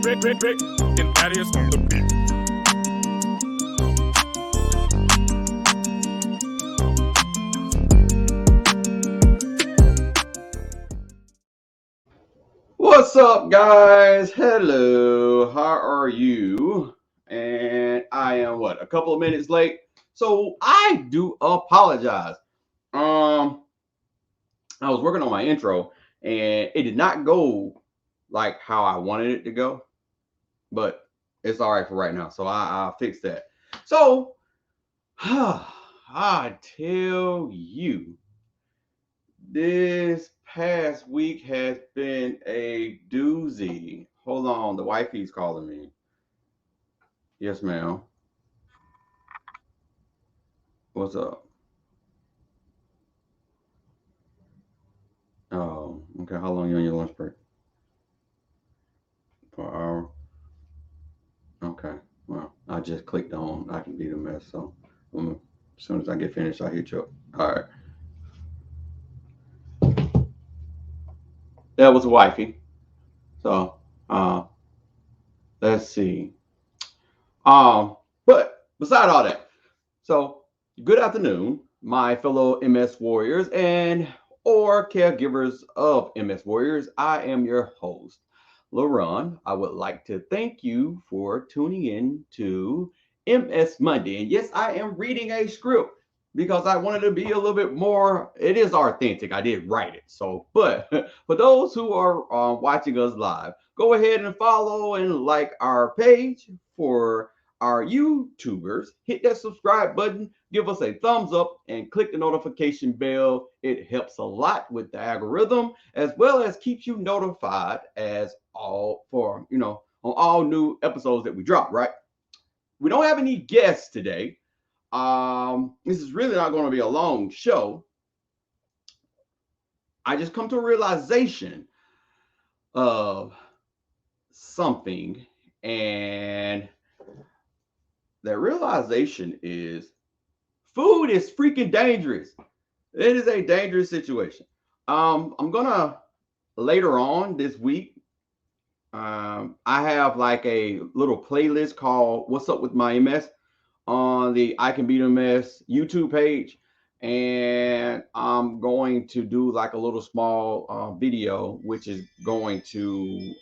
Rick and Thaddeus on the beat. What's up, guys? Hello, how are you? And I am a couple of minutes late, so I do apologize. I was working on my intro and it did not go like how I wanted it to go, but it's all right for right now, so I'll fix that. So I tell you, this past week has been a doozy. Hold on, the wifey's calling me. Yes, ma'am. What's up? Oh, okay. How long are you on your lunch break? For an hour. Okay. Well, I just clicked on I can beat a mess, so as soon as I get finished, I'll hit you up. All right. That was wifey. So, uh, let's see. But beside all that, so good afternoon, my fellow MS warriors and or caregivers of MS warriors. I am your host, LaRon. I would like to thank you for tuning in to MS Monday. And yes, I am reading a script because I wanted to be a little bit more. It is authentic. I did write it. So, but for those who are watching us live, go ahead and follow and like our page. For our YouTubers, hit that subscribe button, give us a thumbs up, and click the notification bell. It helps a lot with the algorithm, as well as keeps you notified as all for on all new episodes that we drop. Right? We don't have any guests today. This is really not going to be a long show. I just come to a realization of something, and that realization is food is freaking dangerous. It is a dangerous situation. I'm gonna later on this week. I have like a little playlist called "What's Up with My MS" on the I Can Beat MS YouTube page, and I'm going to do like a little small video, which is going to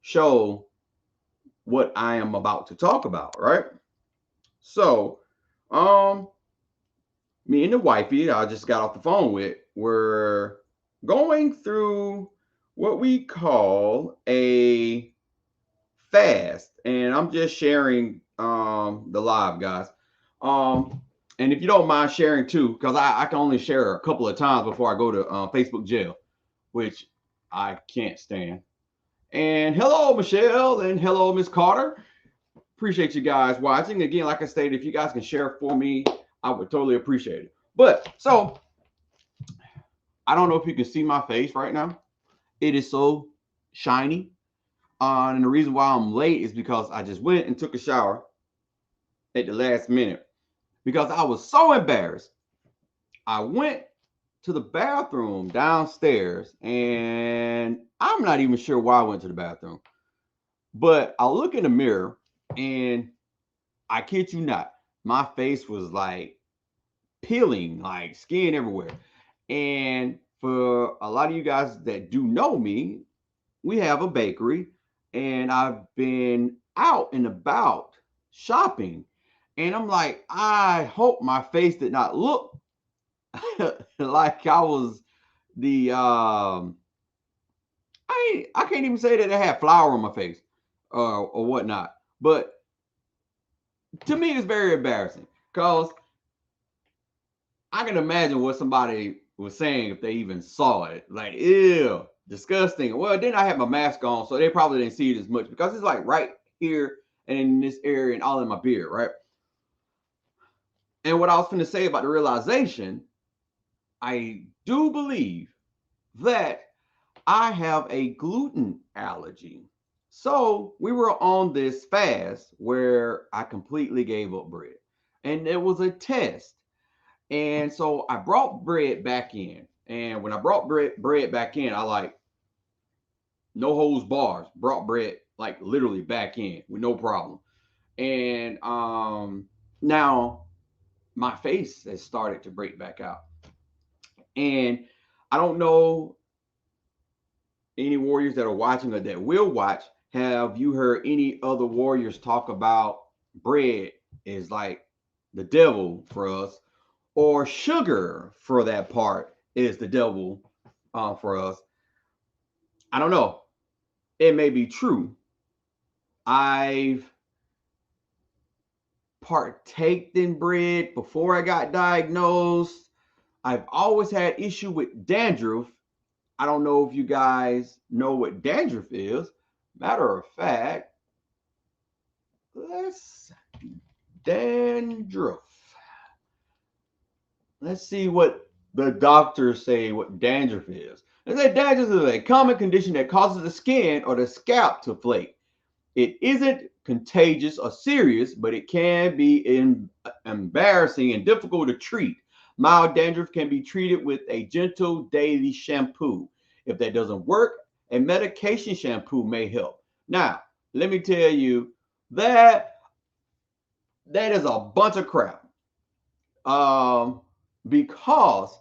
show what I am about to talk about. Right. So, um, me and the wifey I just got off the phone with were going through what we call a fast, and I'm just sharing the live, guys. And if you don't mind sharing too, because I can only share a couple of times before I go to Facebook jail, which I can't stand. And hello, Michelle, and hello, Miss Carter. Appreciate you guys watching. Again, like I stated, if you guys can share for me, I would totally appreciate it. But so I don't know if you can see my face right now. It is so shiny. And the reason why I'm late is because I just went and took a shower at the last minute because I was so embarrassed. I went to the bathroom downstairs, and I'm not even sure why I went to the bathroom. But I look in the mirror, and I kid you not, my face was like peeling, like skin everywhere. And for a lot of you guys that do know me, we have a bakery, and I've been out and about shopping. And I'm like, I hope my face did not look like I was the I can't even say that I had flour on my face or whatnot. But to me, it's very embarrassing because I can imagine what somebody was saying if they even saw it. Like, ew, disgusting. Well, then I had my mask on, so they probably didn't see it as much because it's like right here and in this area and all in my beard, right? And what I was going to say about the realization, I do believe that I have a gluten allergy. So we were on this fast where I completely gave up bread. And it was a test. And so I brought bread back in. And when I brought bread back in, I like, no holds bars, brought bread like literally back in with no problem. And now my face has started to break back out. And I don't know any warriors that are watching or that will watch. Have you heard any other warriors talk about bread is like the devil for us, or sugar for that part is the devil for us? I don't know. It may be true. I've partaked in bread before I got diagnosed. I've always had issue with dandruff. I don't know if you guys know what dandruff is. Matter of fact, let's dandruff. Let's see what the doctors say what dandruff is. They say dandruff is a common condition that causes the skin or the scalp to flake. It isn't contagious or serious, but it can be embarrassing and difficult to treat. Mild dandruff can be treated with a gentle daily shampoo. If that doesn't work, a medication shampoo may help. Now, let me tell you that is a bunch of crap. Because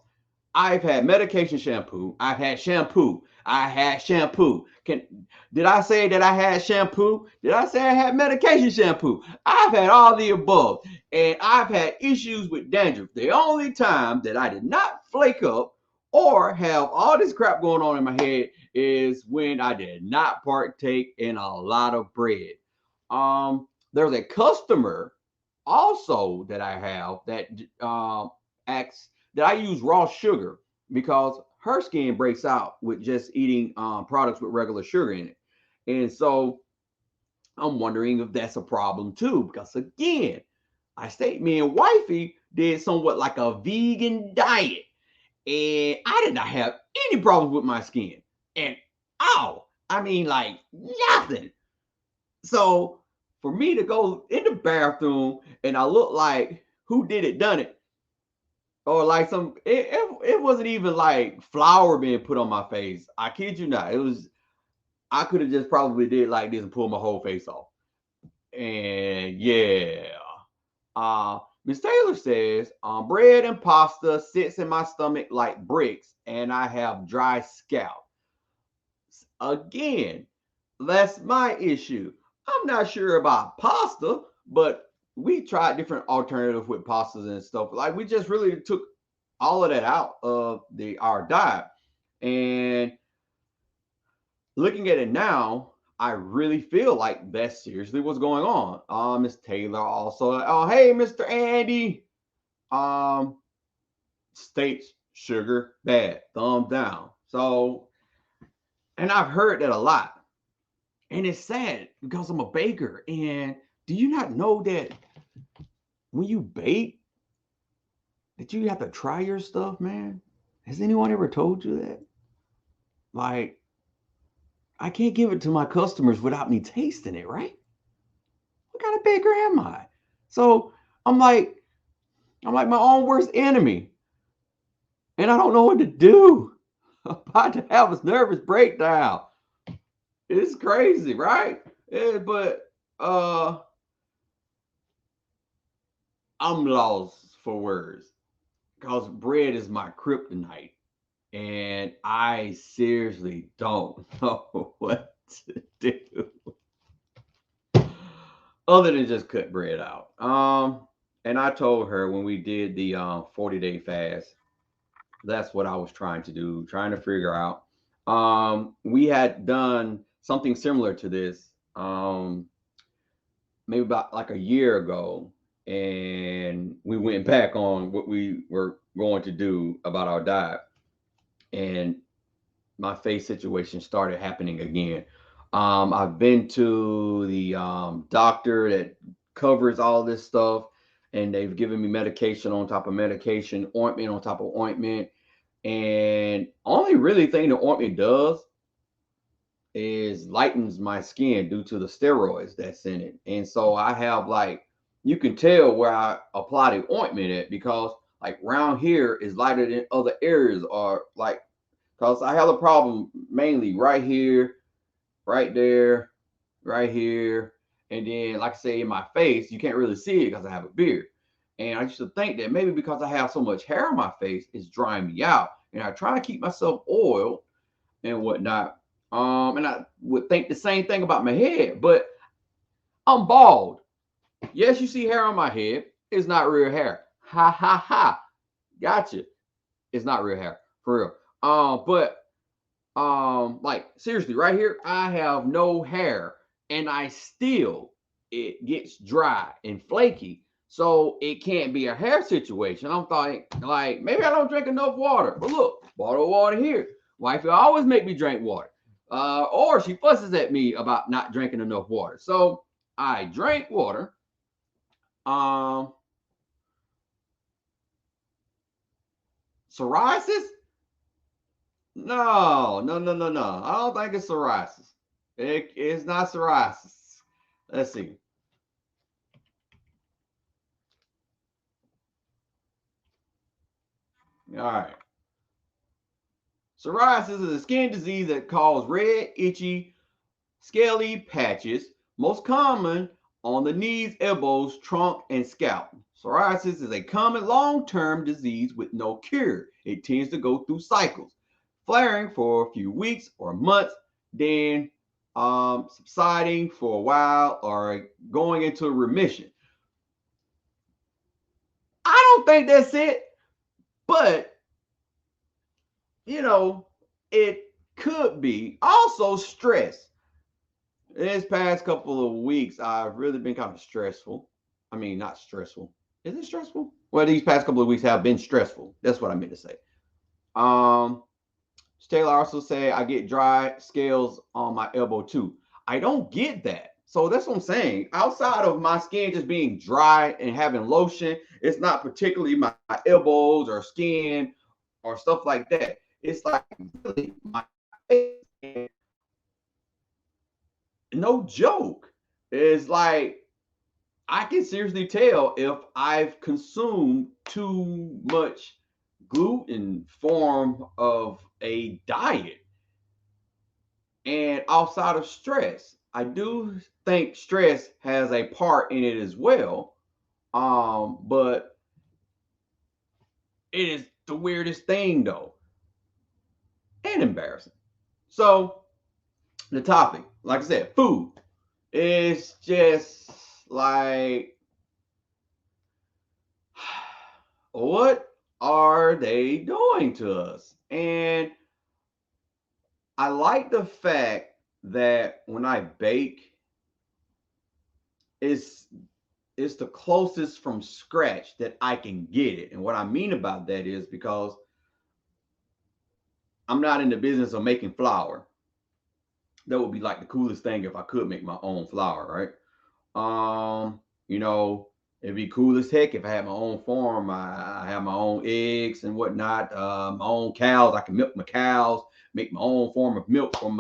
I've had medication shampoo, I've had shampoo, I had shampoo. Did I say that I had shampoo? Did I say I had medication shampoo? I've had all the above, and I've had issues with dandruff. The only time that I did not flake up or have all this crap going on in my head is when I did not partake in a lot of bread. There's a customer also that I have that acts that I use raw sugar because her skin breaks out with just eating products with regular sugar in it. And so I'm wondering if that's a problem too, because again, I state me and wifey did somewhat like a vegan diet, and I did not have any problems with my skin. And oh, I mean, like nothing. So for me to go in the bathroom and I look like who did it, done it, or like it wasn't even like flour being put on my face. I kid you not. It was I could have just probably did like this and pulled my whole face off. And yeah. Miss Taylor says, bread and pasta sits in my stomach like bricks, and I have dry scalp. Again, that's my issue. I'm not sure about pasta, but we tried different alternatives with pastas and stuff. Like we just really took all of that out of our diet. And looking at it now, I really feel like that's seriously what's going on. Miss Taylor also, oh hey, Mr. Andy, um, states sugar bad, thumb down. So, and I've heard that a lot. And it's sad because I'm a baker. And do you not know that when you bake, that you have to try your stuff, man? Has anyone ever told you that? Like, I can't give it to my customers without me tasting it, right? What kind of baker am I? So I'm like, I'm like my own worst enemy. And I don't know what to do. I'm about to have a nervous breakdown. It's crazy, right? Yeah, but I'm lost for words because bread is my kryptonite, and I seriously don't know what to do other than just cut bread out. And I told her when we did the 40-day fast, that's what I was trying to do, trying to figure out. We had done something similar to this maybe about like a year ago, and we went back on what we were going to do about our diet, and my face situation started happening again. I've been to the doctor that covers all this stuff, and they've given me medication on top of medication, ointment on top of ointment, and only really thing the ointment does is lightens my skin due to the steroids that's in it. And so I have like you can tell where I apply the ointment at because like around here is lighter than other areas or like because I have a problem mainly right here right there, right here, and then like I say in my face, you can't really see it because I have a beard. And I used to think that maybe because I have so much hair on my face, it's drying me out. And I try to keep myself oiled and whatnot. And I would think the same thing about my head, but I'm bald. Yes, you see hair on my head. It's not real hair. Ha ha ha. Gotcha. It's not real hair for real. But like seriously, right here, I have no hair, and I still it gets dry and flaky. So it can't be a hair situation. I'm thinking like maybe I don't drink enough water. But look, bottle of water here. Wife will always make me drink water. Or she fusses at me about not drinking enough water. So I drink water. Um, Psoriasis? No, no, no, no, no. I don't think it's psoriasis. It's not psoriasis. Let's see. All right. Psoriasis is a skin disease that causes red, itchy, scaly patches, most common on the knees, elbows, trunk, and scalp. Psoriasis is a common long term disease with no cure. It tends to go through cycles, flaring for a few weeks or months, then subsiding for a while or going into remission. I don't think that's it, but you know, it could be. Also, stress. This past couple of weeks, I've really been kind of stressful. I mean, not stressful. Is it stressful? Well, these past couple of weeks have been stressful. That's what I meant to say. Um, Taylor also said I get dry scales on my elbow too. I don't get that. So that's what I'm saying. Outside of my skin just being dry and having lotion, it's not particularly my elbows or skin or stuff like that. It's like really my face. No joke. It's like I can seriously tell if I've consumed too much gluten form of a diet. And outside of stress, I do think stress has a part in it as well. But it is the weirdest thing though, and embarrassing. So the topic, like I said, food. It's just like what are they doing to us? And I like the fact that when I bake, it's it's the closest from scratch that I can get it. And what I mean about that is because I'm not in the business of making flour. That would be like the coolest thing if I could make my own flour, right? You know, it'd be cool as heck if I had my own farm. I have my own eggs and whatnot, my own cows. I can milk my cows, make my own form of milk for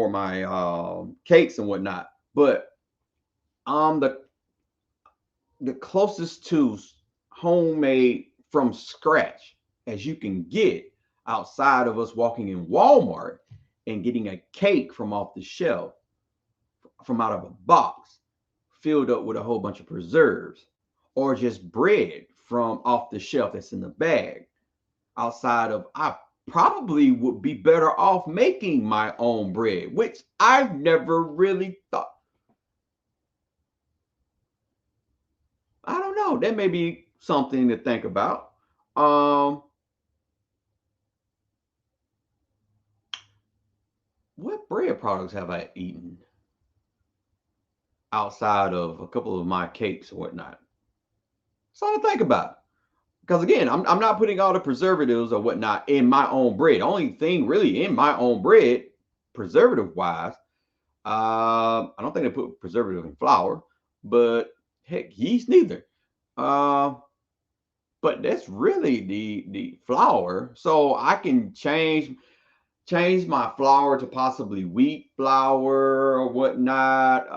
my cakes and whatnot. But um the the closest to homemade from scratch as you can get outside of us walking in Walmart and getting a cake from off the shelf from out of a box filled up with a whole bunch of preserves or just bread from off the shelf that's in the bag outside of I probably would be better off making my own bread, which I've never really thought. I don't know. That may be something to think about. Um, what bread products have I eaten outside of a couple of my cakes or whatnot? Something to think about. Because again, I'm not putting all the preservatives or whatnot in my own bread. The only thing really in my own bread, preservative wise, I don't think they put preservative in flour, but heck, yeast neither. Uh, but that's really the flour. So I can change my flour to possibly wheat flour or whatnot.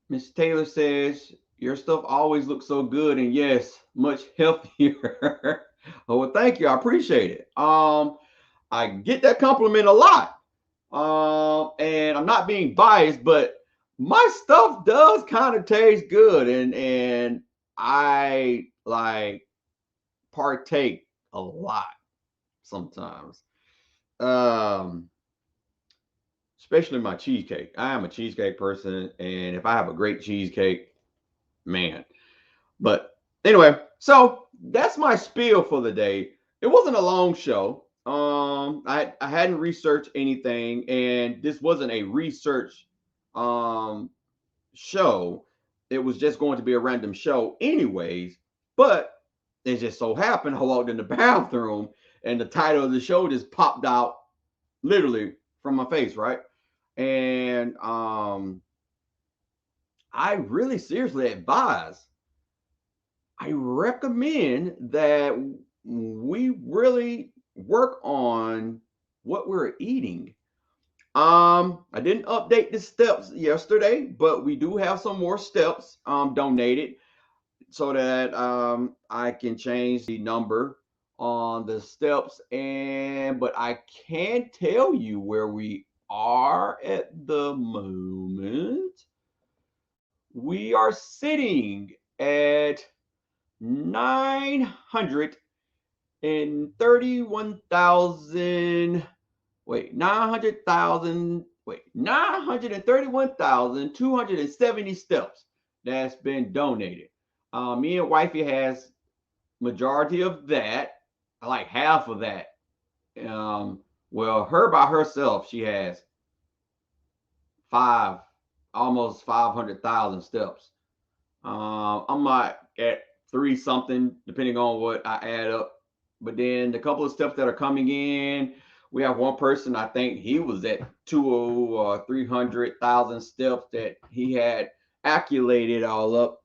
Miss Taylor says your stuff always looks so good and yes, much healthier. Oh, well, thank you. I appreciate it. I get that compliment a lot. And I'm not being biased, but my stuff does kind of taste good, and I like partake a lot sometimes. Um, Especially my cheesecake. I am a cheesecake person, and if I have a great cheesecake, man. But anyway, so that's my spiel for the day. It wasn't a long show. I hadn't researched anything, and this wasn't a research um show. It was just going to be a random show, anyways. But it just so happened I walked in the bathroom, and the title of the show just popped out literally from my face, right? And I really seriously advise, I recommend that we really work on what we're eating. I didn't update the steps yesterday, but we do have some more steps donated so that I can change the number on the steps. And but I can tell you where we are at the moment. We are sitting at 931,000. Wait, 900,000. Wait, 931,270 steps that's been donated. Me and wifey has majority of that. I like half of that. Well, her by herself, she has five, almost 500,000 steps. I'm like at three something, depending on what I add up. But then the couple of steps that are coming in, we have one person, I think he was at 300,000 steps that he had accumulated all up.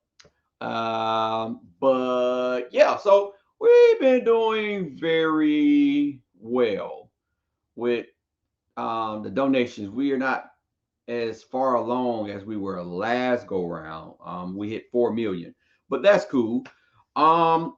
But yeah, so we've been doing very well with the donations. We are not as far along as we were last go round. We hit 4 million, but that's cool.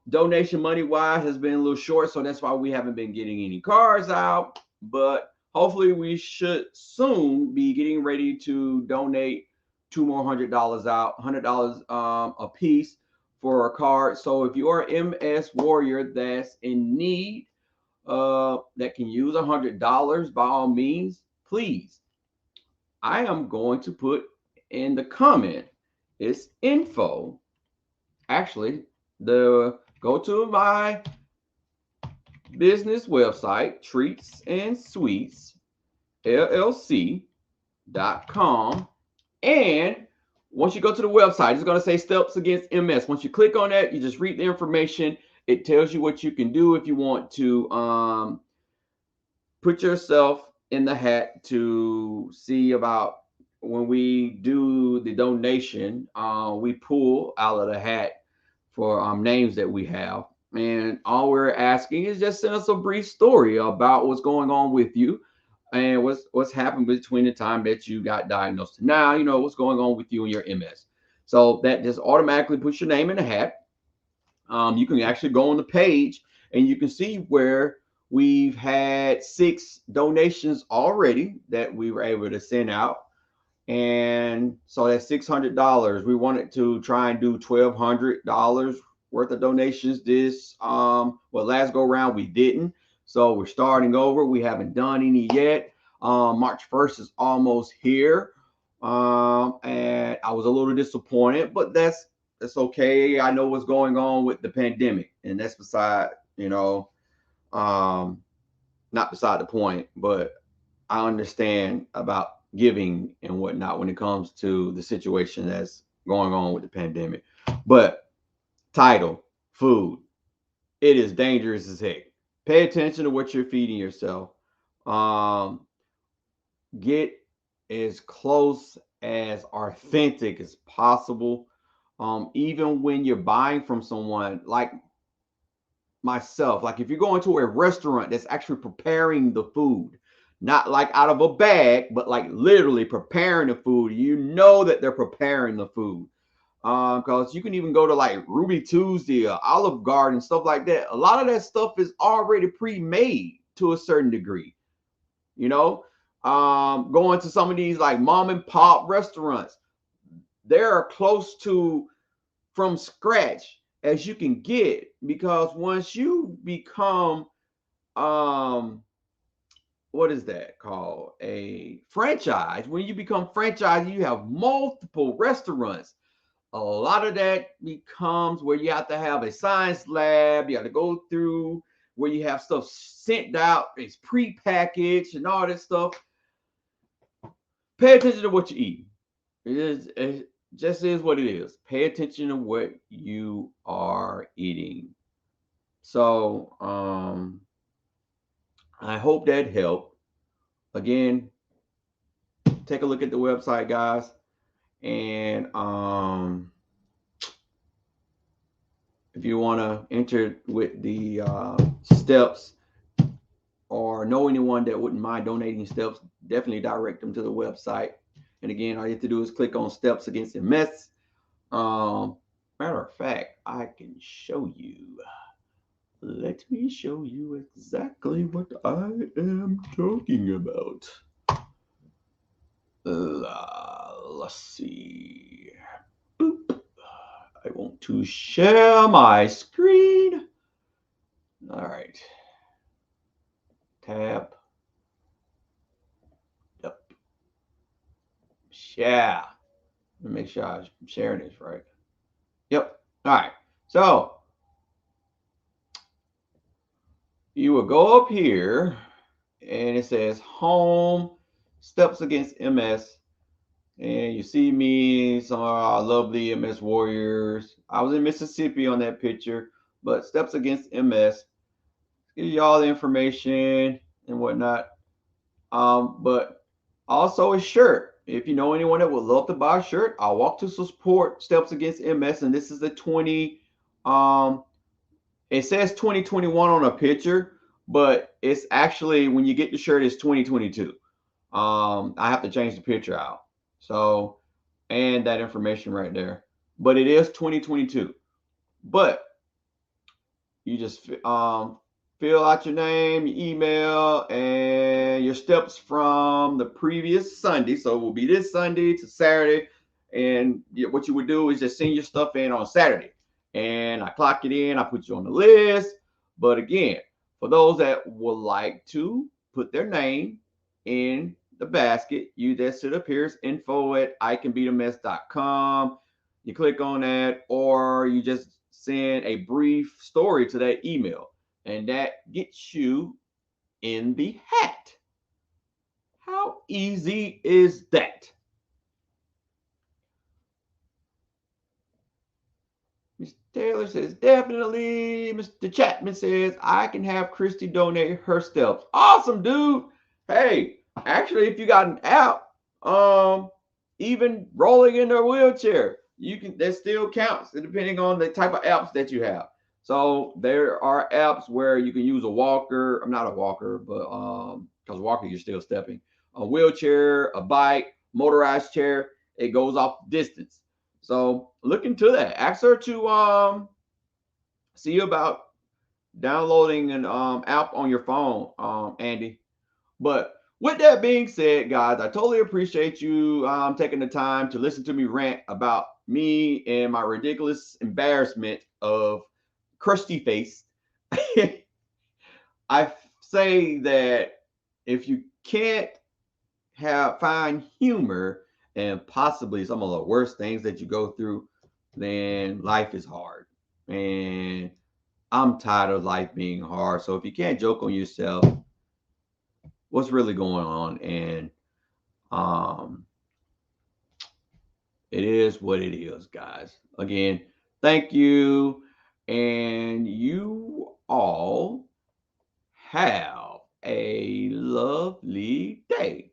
Donation money wise has been a little short, so that's why we haven't been getting any cards out. But hopefully, we should soon be getting ready to donate two more $100 out, $100 a piece for a card. So if you are an MS warrior that's in need, that can use $100, by all means, please. I am going to put in the comment, it's info. Actually, the go to my business website, Treats and Sweets LLC.com. And once you go to the website, it's going to say Steps Against MS. Once you click on that, you just read the information. It tells you what you can do if you want to put yourself in the hat to see about when we do the donation. We pull out of the hat for names that we have, and all we're asking is just send us a brief story about what's going on with you and what's happened between the time that you got diagnosed to now. You know what's going on with you and your MS. So that just automatically puts your name in the hat. You can actually go on the page and you can see where we've had 6 donations already that we were able to send out. And so that's $600. We wanted to try and do $1,200 worth of donations this last go round we didn't. So we're starting over. We haven't done any yet. March 1st is almost here. And I was a little disappointed, but that's okay. I know what's going on with the pandemic, and that's beside, not beside the point, but I understand about giving and whatnot when it comes to the situation that's going on with the pandemic. But title, food, it is dangerous as heck. Pay attention to what you're feeding yourself. Get as close as authentic as possible. Even when you're buying from someone like myself, like if you're going to a restaurant that's actually preparing the food, not like out of a bag, but like literally preparing the food, you know that they're preparing the food. Because you can even go to like Ruby Tuesday or Olive Garden, stuff like that. A lot of that stuff is already pre-made to a certain degree. You know, going to some of these like mom and pop restaurants, they're close to from scratch as you can get, because once you become what is that called, a franchise, when you become franchise, you have multiple restaurants. A lot of that becomes where you have to have a science lab, you have to go through where you have stuff sent out, it's pre-packaged and all that stuff. Pay attention to what you eat. It just is what it is. Pay attention to what you are eating. So I hope that helped. Again, take a look at the website, guys. And if you want to enter with the steps, or know anyone that wouldn't mind donating steps, definitely direct them to the website. And again, all you have to do is click on Steps Against MS. Matter of fact, I can show you. Let me show you exactly what I am talking about. Let's see. Boop. I want to share my screen. All right. Tab. Yep. Share. Let me make sure I'm sharing this right. Yep. All right. So you will go up here and it says Home, Steps Against MS. And you see me, some of our lovely MS warriors. I was in Mississippi on that picture, but Steps Against MS. Give you all the information and whatnot. But also a shirt. If you know anyone that would love to buy a shirt, I'll walk to support Steps Against MS. And this is the 20, it says 2021 on a picture, but it's actually, when you get the shirt, it's 2022. I have to change the picture out. So, and that information right there. But it is 2022. But you just fill out your name, your email, and your steps from the previous Sunday. So it will be this Sunday to Saturday. And what you would do is just send your stuff in on Saturday. And I clock it in, I put you on the list. But again, for those that would like to put their name in the basket, you just sit up here, info@icanbeatamess.com. You click on that, or you just send a brief story to that email, and that gets you in the hat. How easy is that? Mr. Taylor says, definitely. Mr. Chapman says, I can have Christy donate her steps. Awesome, dude. Hey, actually, if you got an app, even rolling in their wheelchair, you can, that still counts depending on the type of apps that you have. So there are apps where you can use a walker. I'm not a walker, but because walker you're still stepping. A wheelchair, a bike, motorized chair. It goes off distance. So look into that. Ask her to see about downloading an app on your phone, Andy. But with that being said, guys, I totally appreciate you taking the time to listen to me rant about me and my ridiculous embarrassment of crusty face. I say that if you can't find humor and possibly some of the worst things that you go through, then life is hard. And I'm tired of life being hard. So if you can't joke on yourself, what's really going on? And it is what it is, guys. Again, thank you. And you all have a lovely day.